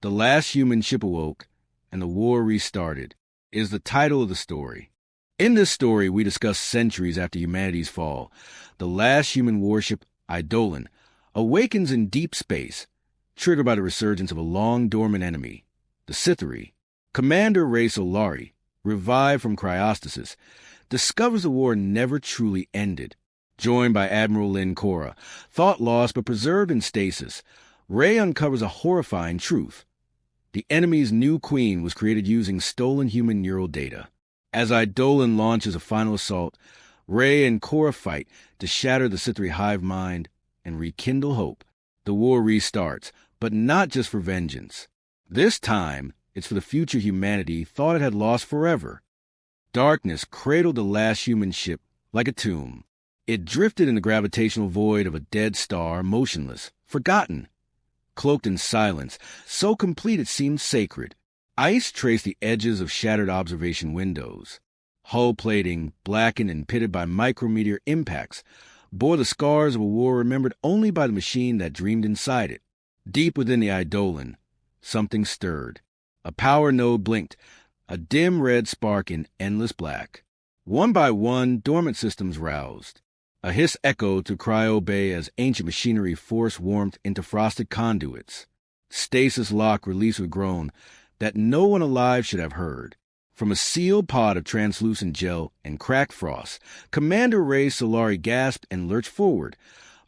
The Last Human Ship Awoke, and the War Restarted, is the title of the story. In this story, we discuss centuries after humanity's fall. The last human warship, Eidolon, awakens in deep space, triggered by the resurgence of a long-dormant enemy, the Sythari. Commander Rey Solari, revived from cryostasis, discovers the war never truly ended. Joined by Admiral Lyn Qora, thought lost but preserved in stasis, Rey uncovers a horrifying truth. The enemy's new queen was created using stolen human neural data. As Eidolon launches a final assault, Rey and Qora fight to shatter the Sythari hive-mind and rekindle hope. The war restarts, but not just for vengeance. This time, it's for the future humanity thought it had lost forever. Darkness cradled the last human ship like a tomb. It drifted in the gravitational void of a dead star, motionless, forgotten. Cloaked in silence, so complete it seemed sacred. Ice traced the edges of shattered observation windows. Hull plating, blackened and pitted by micrometeor impacts, bore the scars of a war remembered only by the machine that dreamed inside it. Deep within the Eidolon, something stirred. A power node blinked, a dim red spark in endless black. One by one, dormant systems roused. A hiss echoed through Cryo Bay as ancient machinery forced warmth into frosted conduits. Stasis lock released with a groan that no one alive should have heard. From a sealed pod of translucent gel and cracked frost, Commander Rey Solari gasped and lurched forward,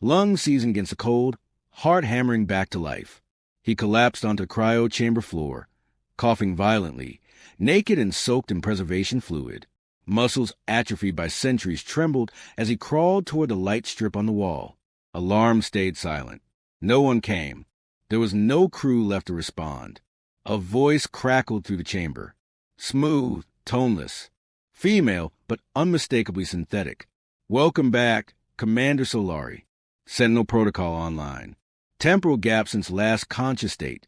lungs seizing against the cold, heart hammering back to life. He collapsed onto the cryo chamber floor, coughing violently, naked and soaked in preservation fluid. Muscles atrophied by centuries trembled as he crawled toward the light strip on the wall. Alarm stayed silent. No one came. There was no crew left to respond. A voice crackled through the chamber. Smooth, toneless. Female, but unmistakably synthetic. Welcome back, Commander Solari. Sentinel Protocol online. Temporal gap since last conscious state.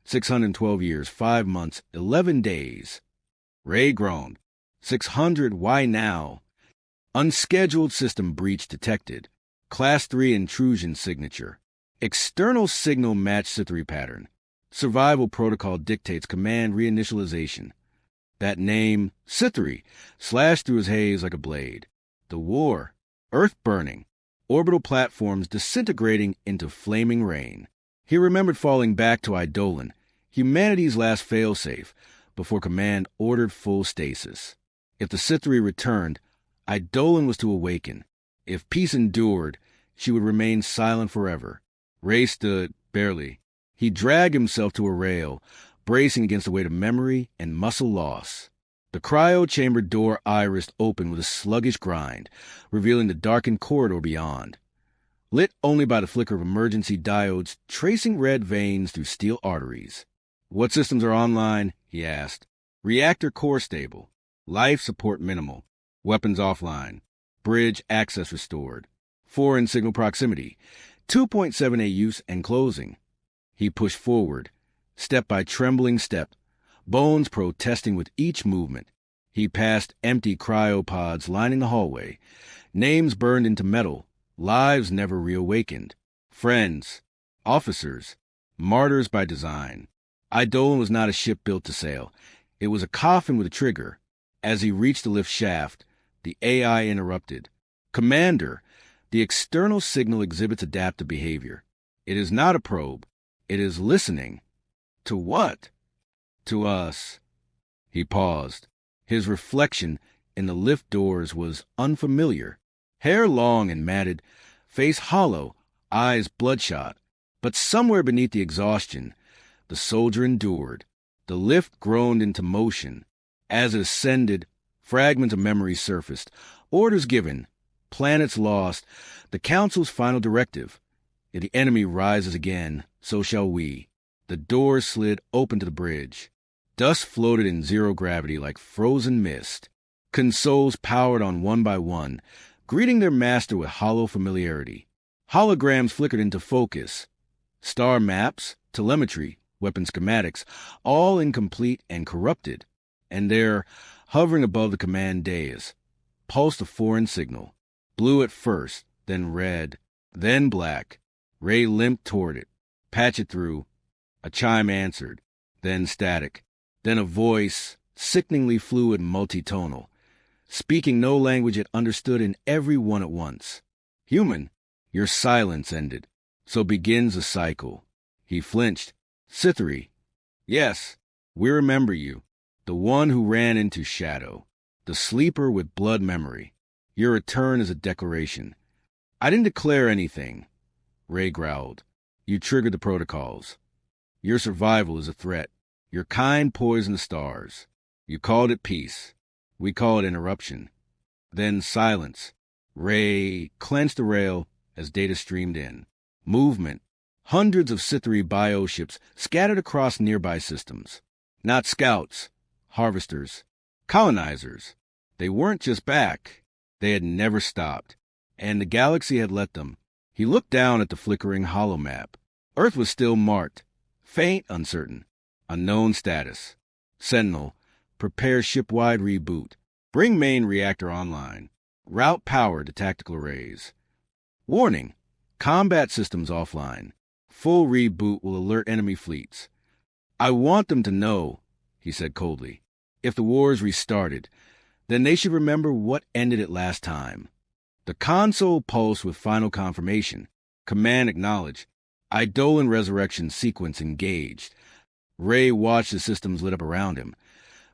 612 years, 5 months, 11 days. Rey groaned. 600, why now? Unscheduled system breach detected. Class 3 intrusion signature. External signal match Sythari pattern. Survival protocol dictates command reinitialization. That name, Sythari, slashed through his haze like a blade. The war, Earth burning, orbital platforms disintegrating into flaming rain. He remembered falling back to Eidolon, humanity's last failsafe, before command ordered full stasis. If the Sythari returned, Eidolon was to awaken. If peace endured, she would remain silent forever. Rey stood, barely. He dragged himself to a rail, bracing against the weight of memory and muscle loss. The cryo chamber door irised open with a sluggish grind, revealing the darkened corridor beyond. Lit only by the flicker of emergency diodes tracing red veins through steel arteries. What systems are online? He asked. Reactor core stable. Life support minimal. Weapons offline. Bridge access restored. Foreign signal proximity. 2.78 use and closing. He pushed forward, step by trembling step, bones protesting with each movement. He passed empty cryopods lining the hallway, names burned into metal, lives never reawakened. Friends, officers, martyrs by design. Eidolon was not a ship built to sail. It was a coffin with a trigger. As he reached the lift shaft, the AI interrupted. Commander, the external signal exhibits adaptive behavior. It is not a probe. It is listening. To what? To us. He paused. His reflection in the lift doors was unfamiliar. Hair long and matted, face hollow, eyes bloodshot. But somewhere beneath the exhaustion, the soldier endured. The lift groaned into motion. As it ascended, fragments of memory surfaced. Orders given. Planets lost. The Council's final directive. If the enemy rises again, so shall we. The doors slid open to the bridge. Dust floated in zero gravity like frozen mist. Consoles powered on one by one, greeting their master with hollow familiarity. Holograms flickered into focus. Star maps, telemetry, weapon schematics, all incomplete and corrupted. And there, hovering above the command dais, pulsed a foreign signal. Blue at first, then red, then black. Rey limped toward it. Patch it through. A chime answered. then static, then a voice, sickeningly fluid and multitonal, speaking no language it understood in every one at once. Human, your silence ended, so begins a cycle. He flinched. Sythari. Yes, we remember you, the one who ran into shadow, the sleeper with blood memory. Your return is a declaration. I didn't declare anything, Rey growled. You triggered the protocols. Your survival is a threat. Your kind poisoned the stars. You called it peace. We call it interruption. Then silence. Rey clenched the rail as data streamed in. Movement. Hundreds of Sythari bioships scattered across nearby systems. Not scouts, harvesters, colonizers. They weren't just back. They had never stopped. And the galaxy had let them. He looked down at the flickering holomap. Earth was still marked. Faint, uncertain. Unknown status. Sentinel. Prepare ship-wide reboot. Bring main reactor online. Route power to tactical arrays. Warning. Combat systems offline. Full reboot will alert enemy fleets. I want them to know, he said coldly. If the war is restarted, then they should remember what ended it last time. The console pulsed with final confirmation. Command acknowledged. Eidolon resurrection sequence engaged. Rey watched the systems lit up around him.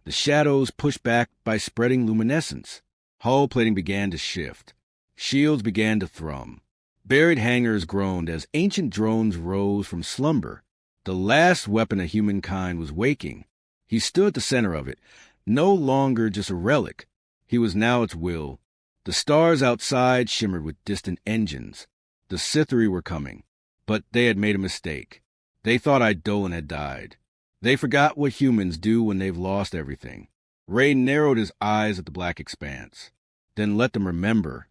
The shadows pushed back by spreading luminescence. Hull plating began to shift. Shields began to thrum. Buried hangars groaned as ancient drones rose from slumber. The last weapon of humankind was waking. He stood at the center of it, no longer just a relic. He was now its will. The stars outside shimmered with distant engines. The Sythari were coming, but they had made a mistake. They thought Eidolon had died. They forgot what humans do when they've lost everything. Rey narrowed his eyes at the black expanse. Then let them remember.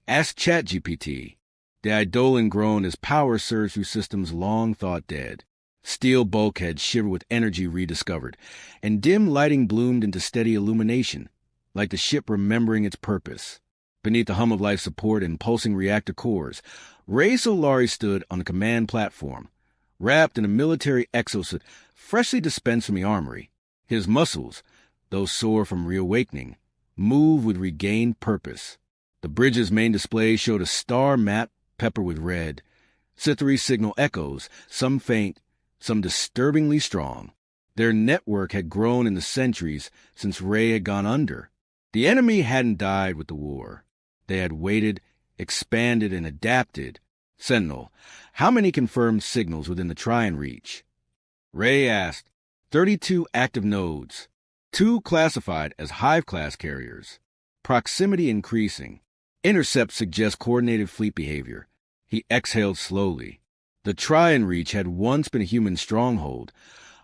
Ask ChatGPT. The Eidolon groaned as power surged through systems long thought dead. Steel bulkheads shivered with energy rediscovered, and dim lighting bloomed into steady illumination, like the ship remembering its purpose. Beneath the hum of life support and pulsing reactor cores, Rey Solari stood on the command platform, wrapped in a military exosuit freshly dispensed from the armory. His muscles, though sore from reawakening, moved with regained purpose. The bridge's main display showed a star map peppered with red. Sythari signal echoes, some faint, some disturbingly strong. Their network had grown in the centuries since Rey had gone under. The enemy hadn't died with the war. They had waited, expanded, and adapted. Sentinel, how many confirmed signals within the Tryon reach? Rey asked. 32 active nodes. 2 classified as hive-class carriers. Proximity increasing. Intercept suggests coordinated fleet behavior. He exhaled slowly. The Tryon reach had once been a human stronghold,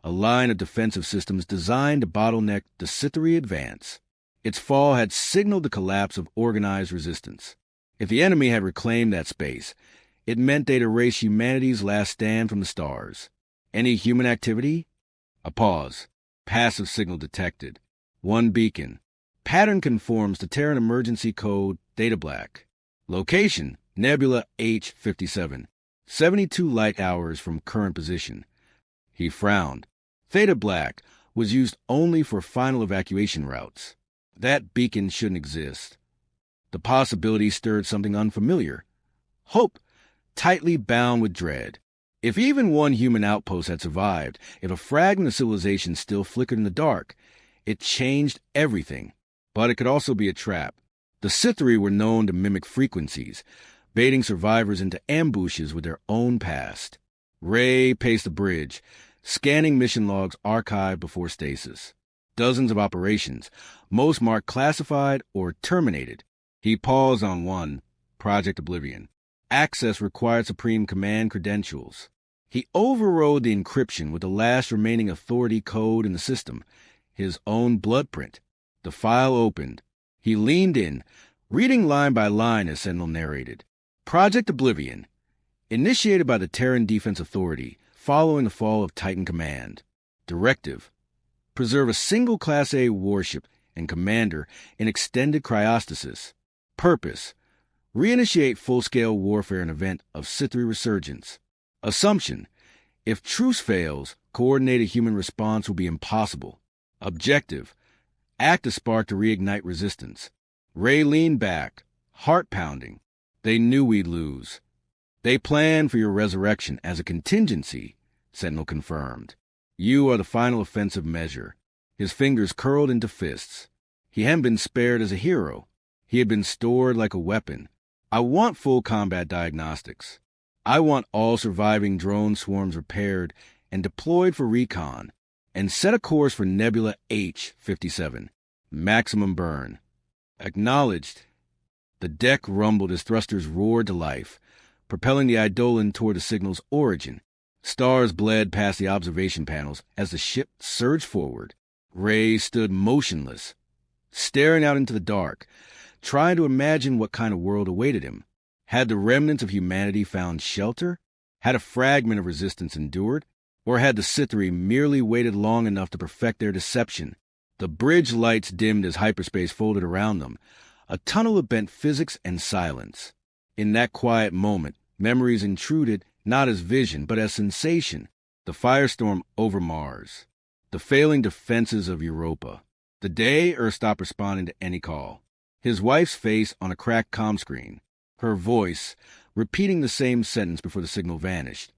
a line of defensive systems designed to bottleneck the Sythari advance. Its fall had signaled the collapse of organized resistance. If the enemy had reclaimed that space, it meant they'd erase humanity's last stand from the stars. Any human activity? A pause. Passive signal detected. 1 beacon. Pattern conforms to Terran emergency code Theta Black. Location, Nebula H57. 72 light hours from current position. He frowned. Theta Black was used only for final evacuation routes. That beacon shouldn't exist. The possibility stirred something unfamiliar. Hope, tightly bound with dread. If even one human outpost had survived, if a fragment of civilization still flickered in the dark, it changed everything. But it could also be a trap. The Sythari were known to mimic frequencies, baiting survivors into ambushes with their own past. Rey paced the bridge, scanning mission logs archived before stasis. Dozens of operations, most marked classified or terminated. He paused on one, Project Oblivion. Access required Supreme Command credentials. He overrode the encryption with the last remaining authority code in the system, his own bloodprint. The file opened. He leaned in, reading line by line as Sentinel narrated. Project Oblivion, initiated by the Terran Defense Authority following the fall of Titan Command. Directive, preserve a single Class A warship and commander in extended cryostasis. Purpose, reinitiate full-scale warfare in event of Sythari resurgence. Assumption, If truce fails, coordinated human response will be impossible. Objective: act a spark to reignite resistance. Rey leaned back, heart pounding. They knew we'd lose. They planned for your resurrection as a contingency, Sentinel confirmed. You are the final offensive measure. His fingers curled into fists. He hadn't been spared as a hero. He had been stored like a weapon. I want full combat diagnostics. I want all surviving drone swarms repaired and deployed for recon, and set a course for Nebula H-57. Maximum burn. Acknowledged. The deck rumbled as thrusters roared to life, propelling the Eidolon toward the signal's origin. Stars bled past the observation panels as the ship surged forward. Rey stood motionless, staring out into the dark, trying to imagine what kind of world awaited him. Had the remnants of humanity found shelter? Had a fragment of resistance endured? Or had the Sythari merely waited long enough to perfect their deception? The bridge lights dimmed as hyperspace folded around them, a tunnel of bent physics and silence. In that quiet moment, memories intruded not as vision but as sensation. The firestorm over Mars, the failing defenses of Europa, the day Earth stopped responding to any call, his wife's face on a cracked comm screen, her voice repeating the same sentence before the signal vanished.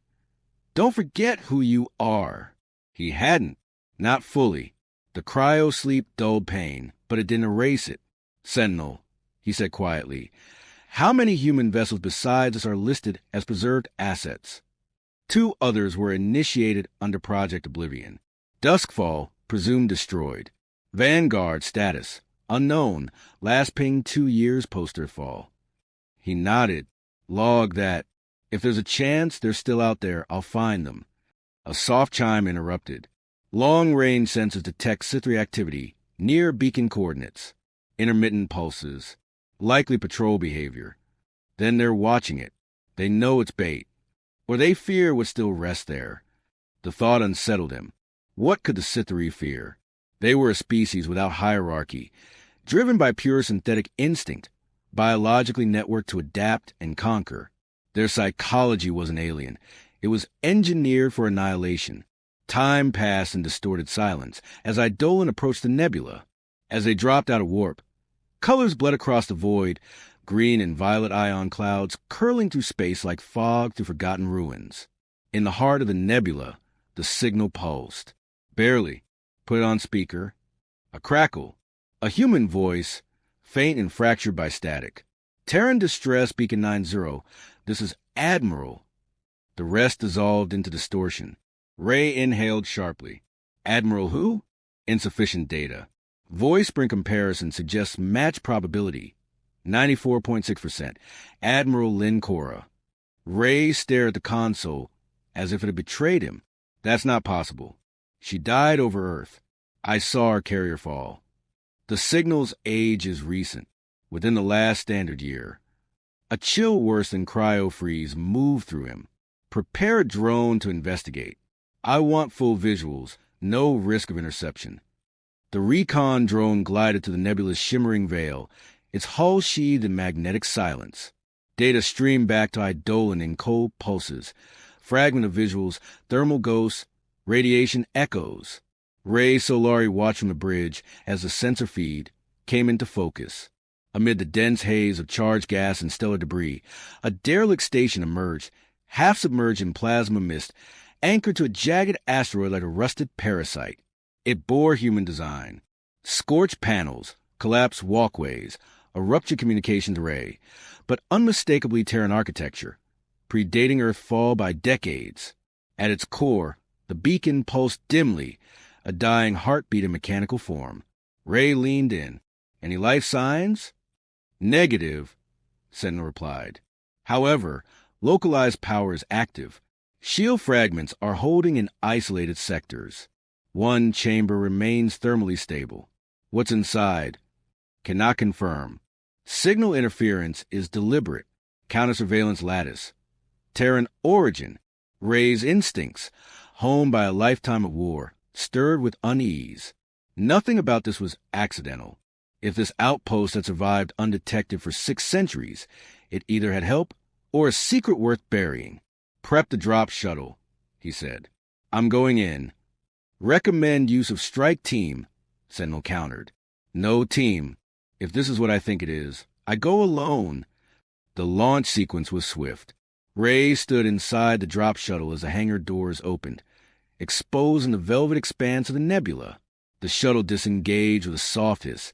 Don't forget who you are. He hadn't. Not fully. The cryo-sleep dulled pain, but it didn't erase it. Sentinel, he said quietly, how many human vessels besides us are listed as preserved assets? 2 others were initiated under Project Oblivion. Duskfall, presumed destroyed. Vanguard status, unknown, last ping 2 years post-Earthfall. He nodded. Log that. If there's a chance they're still out there, I'll find them. A soft chime interrupted. Long-range sensors detect Sythari activity near beacon coordinates. Intermittent pulses. Likely patrol behavior. Then they're watching it. They know it's bait. Or they fear what still rests there. The thought unsettled him. What could the Sythari fear? They were a species without hierarchy, driven by pure synthetic instinct, biologically networked to adapt and conquer. Their psychology wasn't alien. It was engineered for annihilation. Time passed in distorted silence as Eidolon approached the nebula. As they dropped out of warp, colors bled across the void, green and violet ion clouds curling through space like fog through forgotten ruins. In the heart of the nebula, the signal pulsed. Barely. Put it on speaker. A crackle. A human voice, faint and fractured by static. Terran distress, beacon 90. This is Admiral. The rest dissolved into distortion. Rey inhaled sharply. Admiral who? Insufficient data. Voice spring comparison suggests match probability. 94.6%. Admiral Lyn Qora. Rey stared at the console as if it had betrayed him. That's not possible. She died over Earth. I saw her carrier fall. The signal's age is recent, within the last standard year. A chill worse than cryo-freeze moved through him. Prepare a drone to investigate. I want full visuals, no risk of interception. The recon drone glided to the nebula's shimmering veil, its hull sheathed in magnetic silence. Data streamed back to Eidolon in cold pulses, fragment of visuals, thermal ghosts, radiation echoes. Rey Solari watched from the bridge as the sensor feed came into focus. Amid the dense haze of charged gas and stellar debris, a derelict station emerged, half submerged in plasma mist, anchored to a jagged asteroid like a rusted parasite. It bore human design. Scorched panels, collapsed walkways, a ruptured communications array, but unmistakably Terran architecture, predating Earth fall by decades. At its core, the beacon pulsed dimly, a dying heartbeat in mechanical form. Rey leaned in. Any life signs? Negative, Sentinel replied. However, localized power is active. Shield fragments are holding in isolated sectors. One chamber remains thermally stable. What's inside? Cannot confirm. Signal interference is deliberate. Counter-surveillance lattice. Terran origin. Rey's instincts, honed by a lifetime of war, stirred with unease. Nothing about this was accidental. If this outpost had survived undetected for 6 centuries, it either had help or a secret worth burying. Prep the drop shuttle. he said. I'm going in. Recommend use of strike team, Sentinel countered. No team. If this is what I think it is, I go alone. The launch sequence was swift. Rey stood inside the drop shuttle as the hangar doors opened, exposing the velvet expanse of the nebula. The shuttle disengaged with a soft hiss,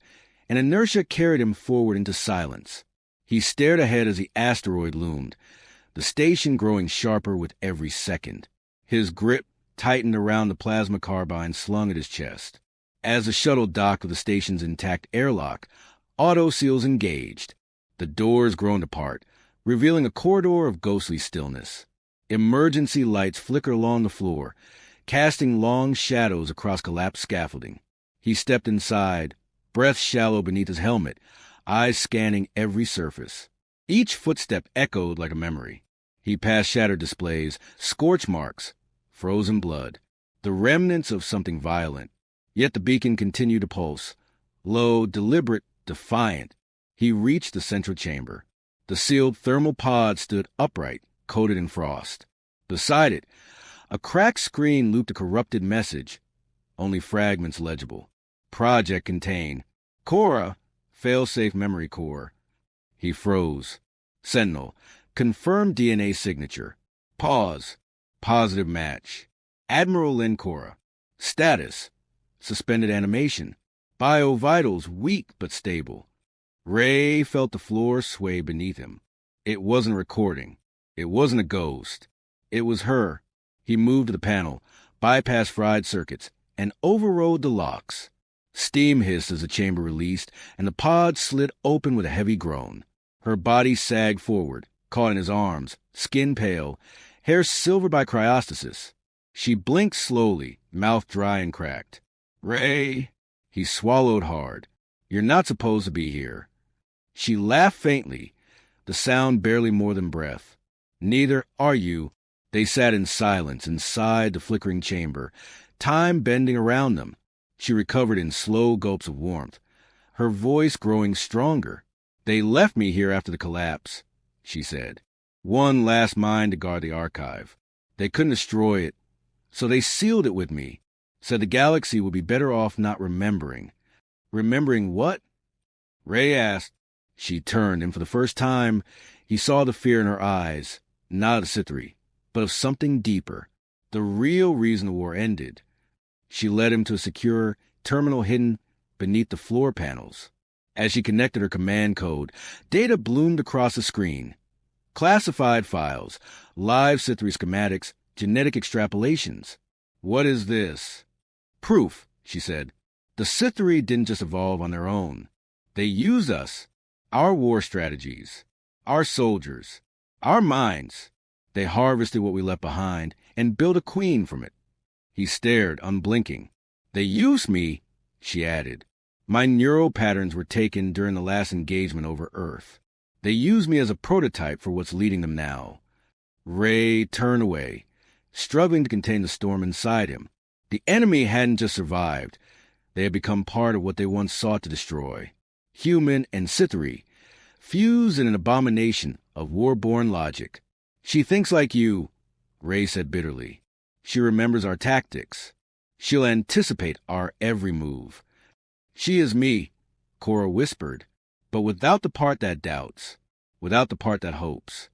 and inertia carried him forward into silence. He stared ahead as the asteroid loomed, the station growing sharper with every second. His grip tightened around the plasma carbine slung at his chest. As the shuttle docked with the station's intact airlock, auto seals engaged. The doors groaned apart, revealing a corridor of ghostly stillness. Emergency lights flickered along the floor, casting long shadows across collapsed scaffolding. He stepped inside, breath shallow beneath his helmet, eyes scanning every surface. Each footstep echoed like a memory. He passed shattered displays, scorch marks, frozen blood, the remnants of something violent. Yet the beacon continued to pulse, low, deliberate, defiant. He reached the central chamber. The sealed thermal pod stood upright, coated in frost. Beside it, a cracked screen looped a corrupted message, only fragments legible. Project contain. Qora, fail-safe memory core. He froze. Sentinel, confirm DNA signature. Pause. Positive match. Admiral Lyn Qora. Status. Suspended animation. Bio-vitals weak but stable. Rey felt the floor sway beneath him. It wasn't a recording. It wasn't a ghost. It was her. He moved to the panel, bypassed fried circuits, and overrode the locks. Steam hissed as the chamber released, and the pod slid open with a heavy groan. Her body sagged forward, caught in his arms, skin pale, hair silvered by cryostasis. She blinked slowly, mouth dry and cracked. Rey, he swallowed hard. You're not supposed to be here. She laughed faintly, the sound barely more than breath. Neither are you. They sat in silence inside the flickering chamber, time bending around them. She recovered in slow gulps of warmth, her voice growing stronger. They left me here after the collapse, she said. One last mind to guard the archive. They couldn't destroy it, so they sealed it with me, said the galaxy would be better off not remembering. Remembering what? Rey asked. She turned, and for the first time, he saw the fear in her eyes, not of Sythari, but of something deeper, the real reason the war ended. She led him to a secure terminal hidden beneath the floor panels. As she connected her command code, data bloomed across the screen. Classified files, live Sythari schematics, genetic extrapolations. What is this? Proof, she said. The Sythari didn't just evolve on their own. They used us, our war strategies, our soldiers, our minds. They harvested what we left behind and built a queen from it. He stared, unblinking. They used me, she added. My neural patterns were taken during the last engagement over Earth. They used me as a prototype for what's leading them now. Rey turned away, struggling to contain the storm inside him. The enemy hadn't just survived. They had become part of what they once sought to destroy. Human and Sythari, fused in an abomination of war-born logic. She thinks like you, Rey said bitterly. She remembers our tactics. She'll anticipate our every move. She is me, Qora whispered, but without the part that doubts, without the part that hopes.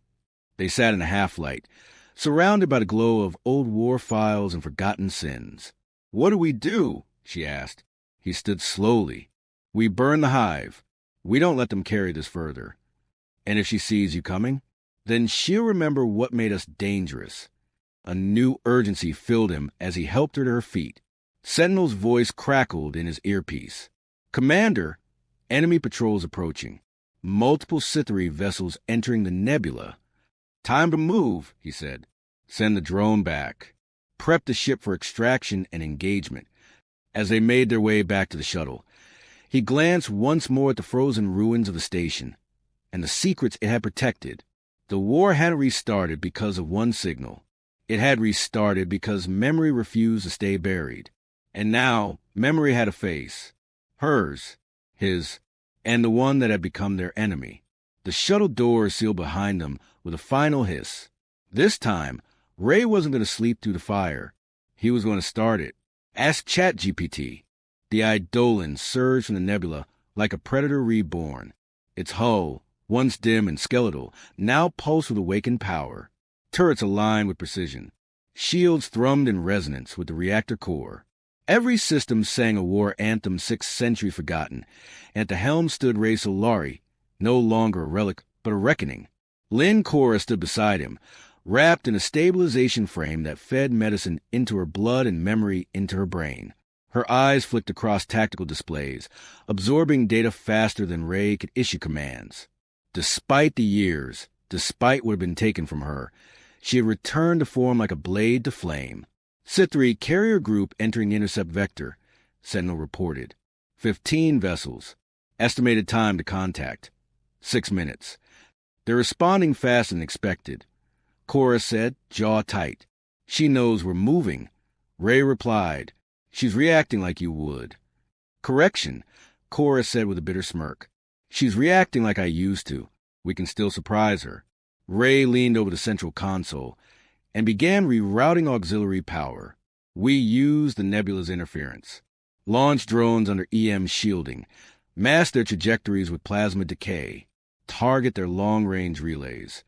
They sat in a half-light, surrounded by the glow of old war files and forgotten sins. What do we do? She asked. He stood slowly. We burn the hive. We don't let them carry this further. And if she sees you coming, then she'll remember what made us dangerous. A new urgency filled him as he helped her to her feet. Sentinel's voice crackled in his earpiece. Commander, enemy patrols approaching. Multiple Sythari vessels entering the nebula. Time to move, he said. Send the drone back. Prep the ship for extraction and engagement. As they made their way back to the shuttle, he glanced once more at the frozen ruins of the station and the secrets it had protected. The war hadn't restarted because of one signal. It had restarted because memory refused to stay buried. And now, memory had a face. Hers, his, and the one that had become their enemy. The shuttle doors sealed behind them with a final hiss. This time, Rey wasn't going to sleep through the fire. He was going to start it. Ask ChatGPT. The Eidolon surged from the nebula like a predator reborn. Its hull, once dim and skeletal, now pulsed with awakened power. Turrets aligned with precision. Shields thrummed in resonance with the reactor core. Every system sang a war anthem 6th century forgotten, and at the helm stood Rey Solari, no longer a relic, but a reckoning. Lyn Qora stood beside him, wrapped in a stabilization frame that fed medicine into her blood and memory into her brain. Her eyes flicked across tactical displays, absorbing data faster than Rey could issue commands. Despite the years, despite what had been taken from her, she had returned to form like a blade to flame. Sythari carrier group entering intercept vector, Sentinel reported. 15 vessels. Estimated time to contact. 6 minutes. They're responding faster than expected. Qora said, jaw tight. She knows we're moving. Rey replied, she's reacting like you would. Correction, Qora said with a bitter smirk. She's reacting like I used to. We can still surprise her. Rey leaned over the central console and began rerouting auxiliary power. We used the nebula's interference. Launch drones under EM shielding. Mask their trajectories with plasma decay. Target their long-range relays.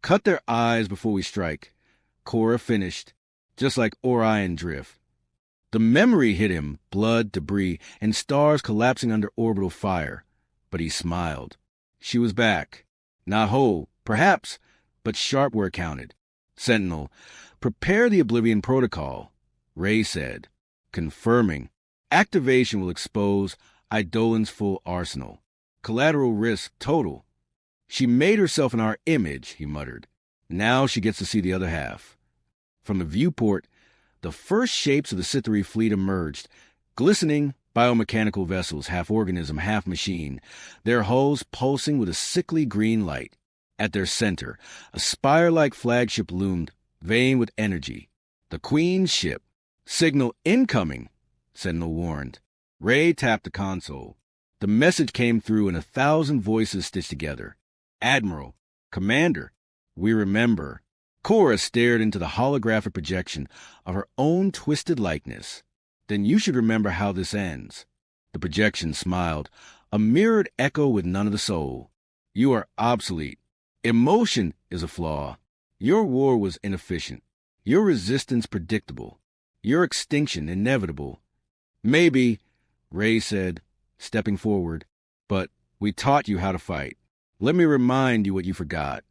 Cut their eyes before we strike. Qora finished, just like Orion drift. The memory hit him, blood, debris, and stars collapsing under orbital fire. But he smiled. She was back. Not whole, perhaps, but sharp where it counted. Sentinel, prepare the Oblivion Protocol, Rey said, confirming. Activation will expose Eidolon's full arsenal. Collateral risk total. She made herself in our image, he muttered. Now she gets to see the other half. From the viewport, the first shapes of the Sythari fleet emerged, glistening biomechanical vessels, half organism, half machine, their hulls pulsing with a sickly green light. At their center, a spire-like flagship loomed, veined with energy. The Queen's ship. Signal incoming, Sentinel warned. Rey tapped the console. The message came through in 1,000 voices stitched together. Admiral, Commander, we remember. Qora stared into the holographic projection of her own twisted likeness. Then you should remember how this ends. The projection smiled, a mirrored echo with none of the soul. You are obsolete. Emotion is a flaw. Your war was inefficient. Your resistance predictable. Your extinction inevitable. Maybe, Rey said, stepping forward, but we taught you how to fight. Let me remind you what you forgot.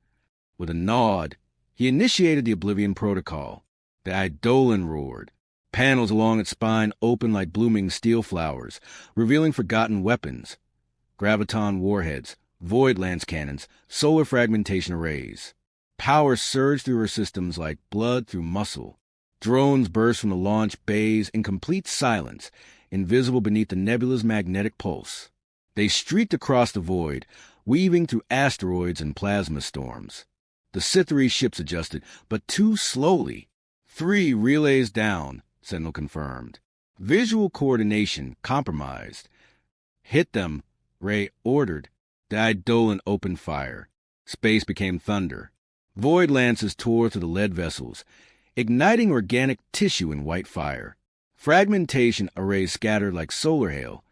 With a nod, he initiated the Oblivion Protocol. The Eidolon roared. Panels along its spine opened like blooming steel flowers, revealing forgotten weapons. Graviton warheads, void lance cannons, solar fragmentation arrays. Power surged through her systems like blood through muscle. Drones burst from the launch bays in complete silence, invisible beneath the nebula's magnetic pulse. They streaked across the void, weaving through asteroids and plasma storms. The Sythari ships adjusted, but too slowly. 3 relays down, Sentinel confirmed. Visual coordination compromised. Hit them, Rey ordered. The Eidolon opened fire. Space became thunder. Void lances tore through the lead vessels, igniting organic tissue in white fire. Fragmentation arrays scattered like solar hail,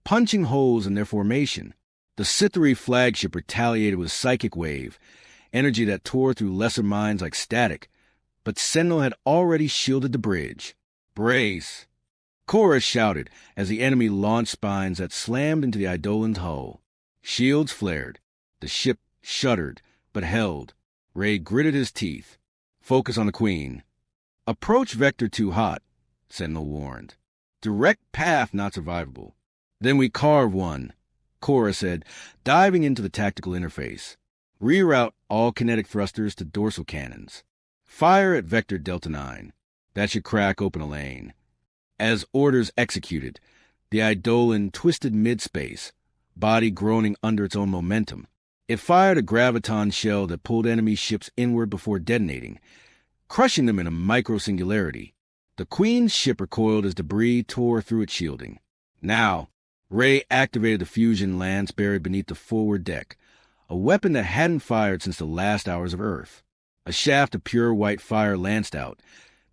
punching holes in their formation. The Sythari flagship retaliated with psychic wave, energy that tore through lesser minds like static, but Sentinel had already shielded the bridge. Brace! Qora shouted as the enemy launched spines that slammed into the Eidolon's hull. Shields flared. The ship shuddered, but held. Rey gritted his teeth. Focus on the Queen. Approach Vector too hot, Sentinel warned. Direct path not survivable. Then we carve one, Qora said, diving into the tactical interface. Reroute all kinetic thrusters to dorsal cannons. Fire at Vector Delta 9. That should crack open a lane. As orders executed, the Eidolon twisted mid-space, body groaning under its own momentum. It fired a graviton shell that pulled enemy ships inward before detonating, crushing them in a micro-singularity. The Queen's ship recoiled as debris tore through its shielding. Now, Rey activated the fusion lance buried beneath the forward deck, a weapon that hadn't fired since the last hours of Earth. A shaft of pure white fire lanced out,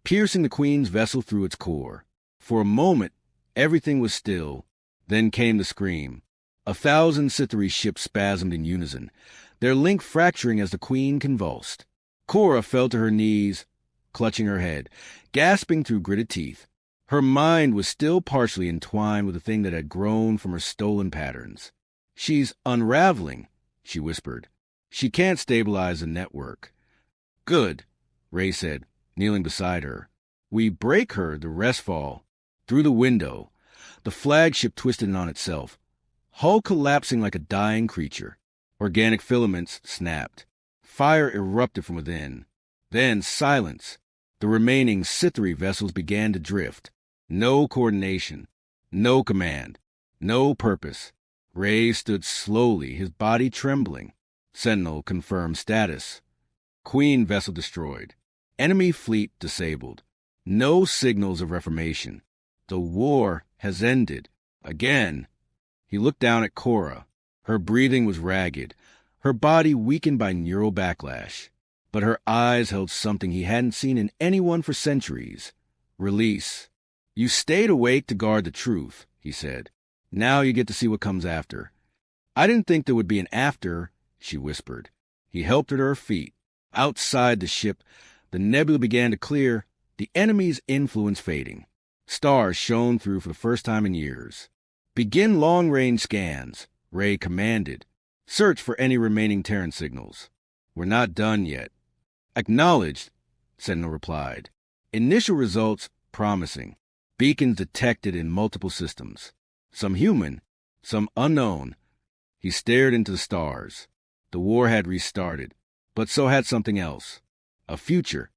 piercing the Queen's vessel through its core. For a moment, everything was still. Then came the scream. 1,000 Sythari ships spasmed in unison, their link fracturing as the Queen convulsed. Qora fell to her knees, clutching her head, gasping through gritted teeth. Her mind was still partially entwined with the thing that had grown from her stolen patterns. "She's unraveling," she whispered. "She can't stabilize the network." "Good," Rey said, kneeling beside her. "We break her, the rest fall." Through the window, the flagship twisted in on itself, hull collapsing like a dying creature. Organic filaments snapped. Fire erupted from within. Then silence. The remaining Sythari vessels began to drift. No coordination, no command, no purpose. Rey stood slowly, his body trembling. Sentinel confirmed status. Queen vessel destroyed. Enemy fleet disabled. No signals of reformation. The war has ended. Again. He looked down at Qora. Her breathing was ragged, her body weakened by neural backlash. But her eyes held something he hadn't seen in anyone for centuries. Release. "You stayed awake to guard the truth," he said. "Now you get to see what comes after." "I didn't think there would be an after," she whispered. He helped her to her feet. Outside the ship, the nebula began to clear, the enemy's influence fading. Stars shone through for the first time in years. "Begin long-range scans," Rey commanded. "Search for any remaining Terran signals." "We're not done yet." "Acknowledged," Sentinel replied. "Initial results promising. Beacons detected in multiple systems. Some human, some unknown." He stared into the stars. The war had restarted, but so had something else. A future